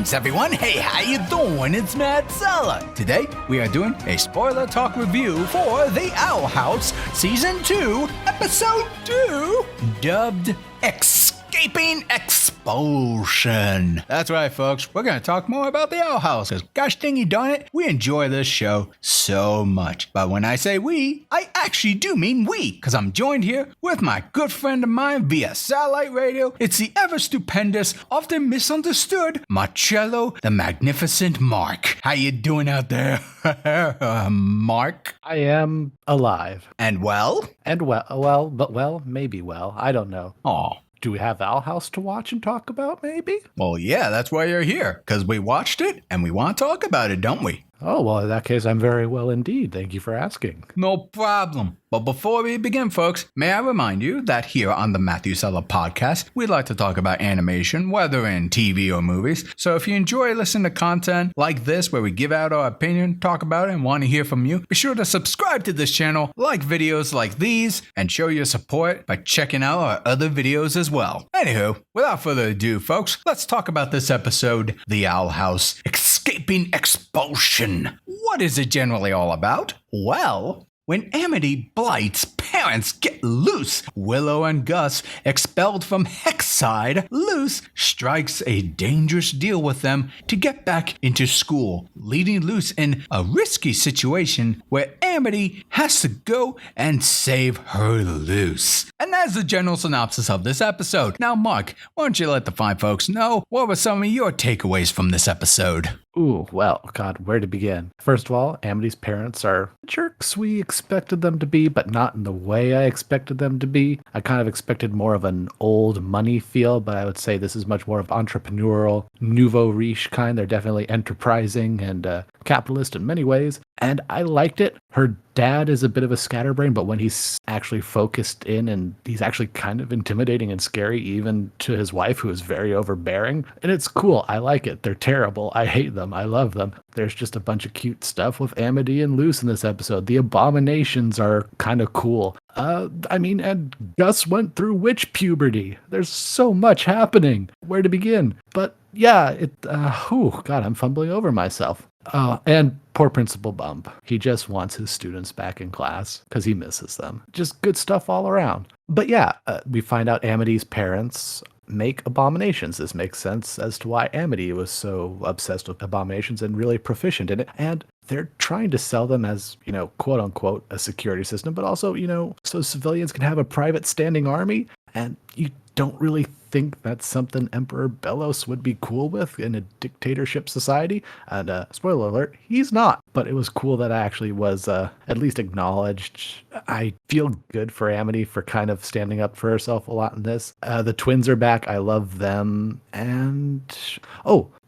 Greetings, everyone. Hey, how you doing? It's Matt Sella. Today, we are doing a spoiler talk review for The Owl House, Season 2, Episode 2, dubbed Escaping Expulsion. That's right, folks. We're going to talk more about The Owl House, because gosh dingy darn it, we enjoy this show so much. But when I say we, I actually do mean we, because I'm joined here with my good friend of mine via satellite radio. It's the ever-stupendous, often misunderstood, Marcello the Magnificent Marc. How you doing out there, Marc? I am alive. And well? Maybe well. I don't know. Aw. Do we have Owl House to watch and talk about, maybe? Well, yeah, that's why you're here, because we watched it and we want to talk about it, don't we? Oh, well, in that case, I'm very well indeed. Thank you for asking. No problem. But before we begin, folks, may I remind you that here on the Matthew Sella podcast, we'd like to talk about animation, whether in TV or movies. So if you enjoy listening to content like this, where we give out our opinion, talk about it, and want to hear from you, be sure to subscribe to this channel, like videos like these, and show your support by checking out our other videos as well. Anywho, without further ado, folks, let's talk about this episode, The Owl House, Escaping Expulsion. What is it generally all about? Well, when Amity Blight's parents get Luce, Willow and Gus expelled from Hexside, Luce strikes a dangerous deal with them to get back into school, leaving Luce in a risky situation where Amity has to go and save her Luce. And that's the general synopsis of this episode. Now, Marc, why don't you let the fine folks know what were some of your takeaways from this episode? Ooh, well, God, where to begin? First of all, Amity's parents are jerks we expected them to be, but not in the way I expected them to be. I kind of expected more of an old money feel, but I would say this is much more of entrepreneurial, nouveau riche kind. They're definitely enterprising and capitalist in many ways, and I liked it. Her dad is a bit of a scatterbrain, but when he's actually focused in, and he's actually kind of intimidating and scary, even to his wife, who is very overbearing, and it's cool. I like it. They're terrible. I hate them. I love them. There's just a bunch of cute stuff with Amity and Luce in this episode. The abominations are kind of cool. And Gus went through witch puberty. There's so much happening. Where to begin? But yeah, God, I'm fumbling over myself. And poor Principal Bump. He just wants his students back in class because he misses them. Just good stuff all around. But yeah, we find out Amity's parents make abominations. This makes sense as to why Amity was so obsessed with abominations and really proficient in it. And they're trying to sell them as, quote unquote, a security system, but also, so civilians can have a private standing army. And you don't really think that's something Emperor Belos would be cool with in a dictatorship society. And spoiler alert, he's not. But it was cool that I actually was at least acknowledged. I feel good for Amity for kind of standing up for herself a lot in this. The twins are back. I love them. And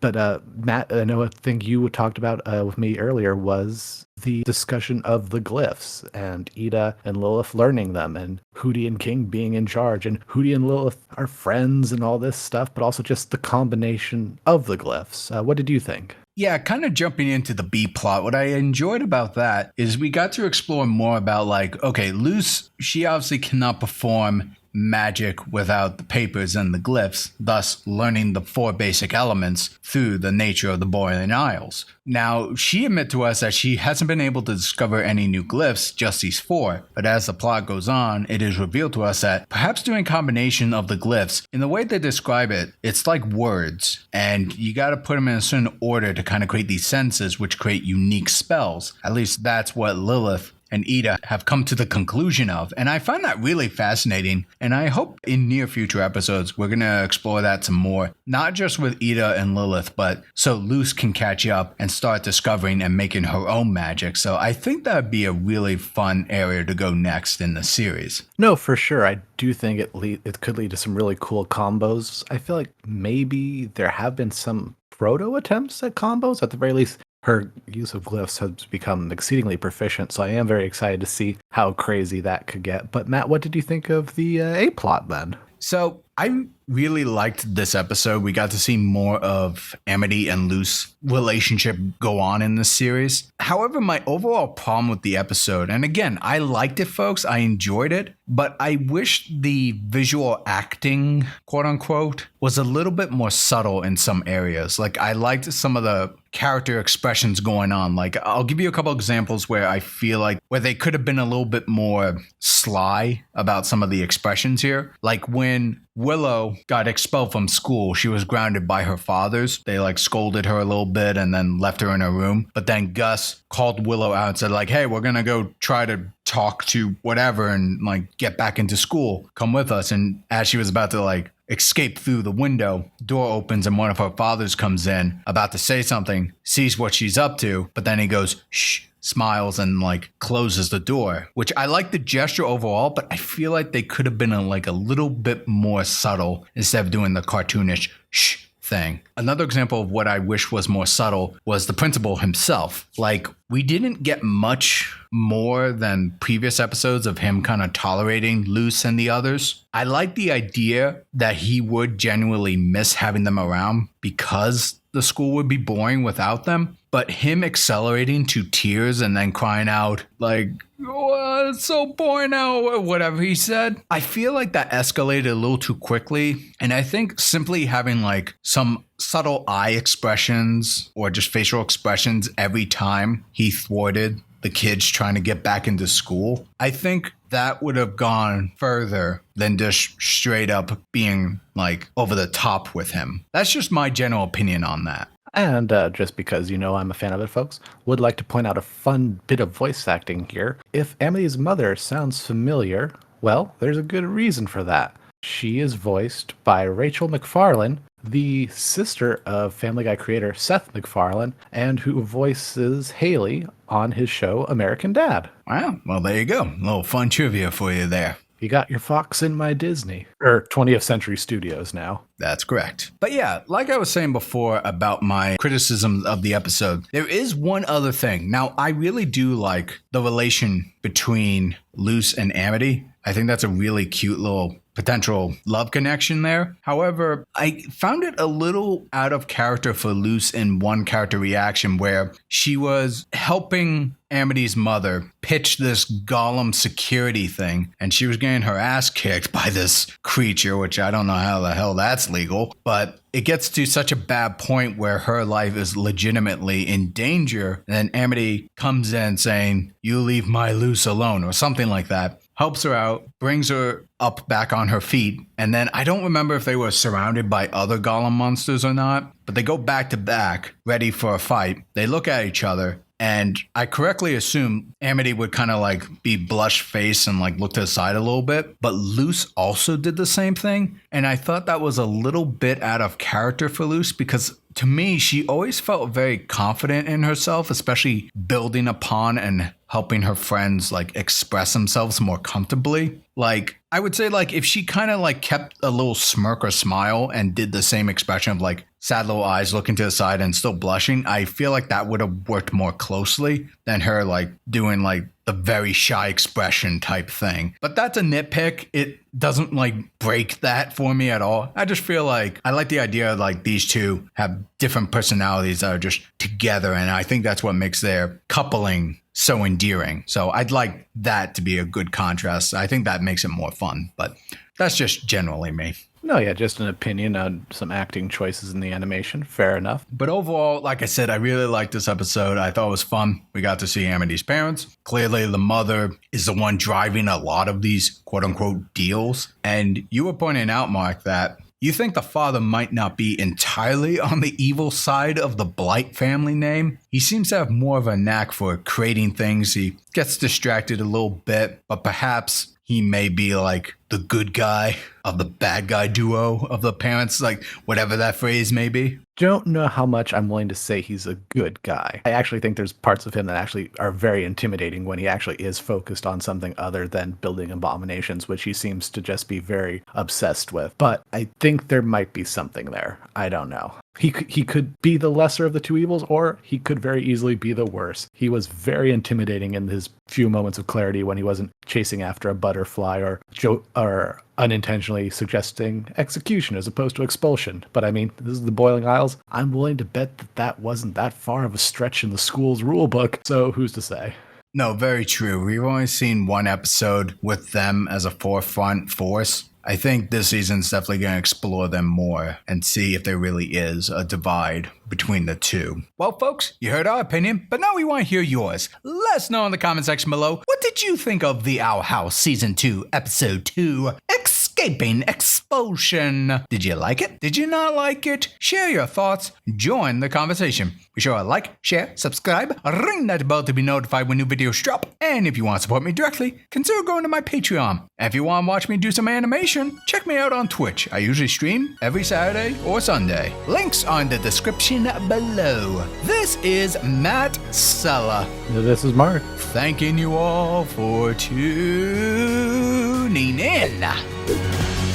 Matt, I know a thing you talked about with me earlier was the discussion of the glyphs and Ida and Lilith learning them and Hootie and King being in charge, and Hootie and Lilith are friends and all this stuff, but also just the combination of the glyphs. What did you think? Yeah, kind of jumping into the B plot, what I enjoyed about that is we got to explore more about Luce, she obviously cannot perform magic without the papers and the glyphs, thus learning the 4 basic elements through the nature of the Borean Isles. Now, she admit to us that she hasn't been able to discover any new glyphs, just these 4, but as the plot goes on, it is revealed to us that perhaps doing a combination of the glyphs, in the way they describe it, it's like words, and you gotta put them in a certain order to kind of create these sentences which create unique spells. At least that's what Lilith and Ida have come to the conclusion of. And I find that really fascinating. And I hope in near future episodes, we're going to explore that some more, not just with Ida and Lilith, but so Luce can catch up and start discovering and making her own magic. So I think that would be a really fun area to go next in the series. No, for sure. I do think it could lead to some really cool combos. I feel like maybe there have been some proto attempts at combos. At the very least, her use of glyphs has become exceedingly proficient, so I am very excited to see how crazy that could get. But Matt, what did you think of the A plot then? So I really liked this episode. We got to see more of Amity and Luce's relationship go on in this series. However, my overall problem with the episode, and again, I liked it, folks. I enjoyed it, but I wish the visual acting, quote unquote, was a little bit more subtle in some areas. Like, I liked some of the character expressions going on. Like, I'll give you a couple examples where I feel like where they could have been a little bit more sly about some of the expressions here. Like when Willow got expelled from school, she was grounded by her fathers. They like scolded her a little bit and then left her in her room. But then Gus called Willow out and said like, hey, we're going to go try to talk to whatever and like get back into school. Come with us. And as she was about to like escape through the window, door opens and one of her fathers comes in about to say something, sees what she's up to, but then he goes, shh, smiles and like closes the door, which I like the gesture overall, but I feel like they could have been a little bit more subtle instead of doing the cartoonish shh thing. Another example of what I wish was more subtle was the principal himself. Like, we didn't get much more than previous episodes of him kind of tolerating Luce and the others. I like the idea that he would genuinely miss having them around because the school would be boring without them. But him accelerating to tears and then crying out like, oh, it's so boring now, or whatever he said, I feel like that escalated a little too quickly. And I think simply having like some subtle eye expressions or just facial expressions every time he thwarted the kids trying to get back into school, I think that would have gone further than just straight up being like over the top with him. That's just my general opinion on that. And just because you know I'm a fan of it, folks, would like to point out a fun bit of voice acting here. If Emily's mother sounds familiar, well, there's a good reason for that. She is voiced by Rachel McFarlane, the sister of Family Guy creator Seth MacFarlane, and who voices Haley on his show American Dad. Wow, well, there you go. A little fun trivia for you there. You got your Fox in my Disney. Or 20th Century Studios now. That's correct. But yeah, like I was saying before about my criticism of the episode, there is one other thing. Now, I really do like the relation between Luce and Amity. I think that's a really cute little potential love connection there. However, I found it a little out of character for Luce in one character reaction where she was helping Amity's mother pitch this golem security thing, and she was getting her ass kicked by this creature, which I don't know how the hell that's legal, but it gets to such a bad point where her life is legitimately in danger, and then Amity comes in saying, you leave my Luce alone, or something like that. Helps her out, brings her up back on her feet, and then I don't remember if they were surrounded by other golem monsters or not, but they go back to back, ready for a fight. They look at each other, and I correctly assume Amity would kind of like be blush face and like look to the side a little bit, but Luce also did the same thing, and I thought that was a little bit out of character for Luce because to me, she always felt very confident in herself, especially building upon and helping her friends like express themselves more comfortably. Like, I would say like if she kind of like kept a little smirk or smile and did the same expression of like sad little eyes looking to the side and still blushing, I feel like that would have worked more closely than her like doing like the very shy expression type thing. But that's a nitpick. It doesn't like break that for me at all. I just feel like I like the idea of like these two have different personalities that are just together, and I think that's what makes their coupling so endearing. So I'd like that to be a good contrast. I think that makes it more fun, but that's just generally me. No, yeah, just an opinion on some acting choices in the animation. Fair enough. But overall, like I said, I really liked this episode. I thought it was fun. We got to see Amity's parents. Clearly, the mother is the one driving a lot of these quote-unquote deals. And you were pointing out, Mark, that you think the father might not be entirely on the evil side of the Blight family name. He seems to have more of a knack for creating things. He gets distracted a little bit, but perhaps he may be like the good guy of the bad guy duo of the parents, like whatever that phrase may be. Don't know how much I'm willing to say he's a good guy. I actually think there's parts of him that actually are very intimidating when he actually is focused on something other than building abominations, which he seems to just be very obsessed with. But I think there might be something there. I don't know. He could be the lesser of the two evils, or he could very easily be the worse. He was very intimidating in his few moments of clarity when he wasn't chasing after a butterfly or are unintentionally suggesting execution as opposed to expulsion. But I mean, this is the Boiling Isles. I'm willing to bet that wasn't that far of a stretch in the school's rule book, so who's to say? No, very true. We've only seen one episode with them as a forefront force. I think this season's definitely going to explore them more and see if there really is a divide between the two. Well, folks, you heard our opinion, but now we want to hear yours. Let us know in the comment section below. What did you think of The Owl House Season 2, Episode 2, Escaping Expulsion? Did you like it? Did you not like it? Share your thoughts. Join the conversation. Be sure to like, share, subscribe, ring that bell to be notified when new videos drop. And if you want to support me directly, consider going to my Patreon. And if you want to watch me do some animation, check me out on Twitch. I usually stream every Saturday or Sunday. Links are in the description below. This is Matt Sella. This is Mark. Thanking you all for tuning in.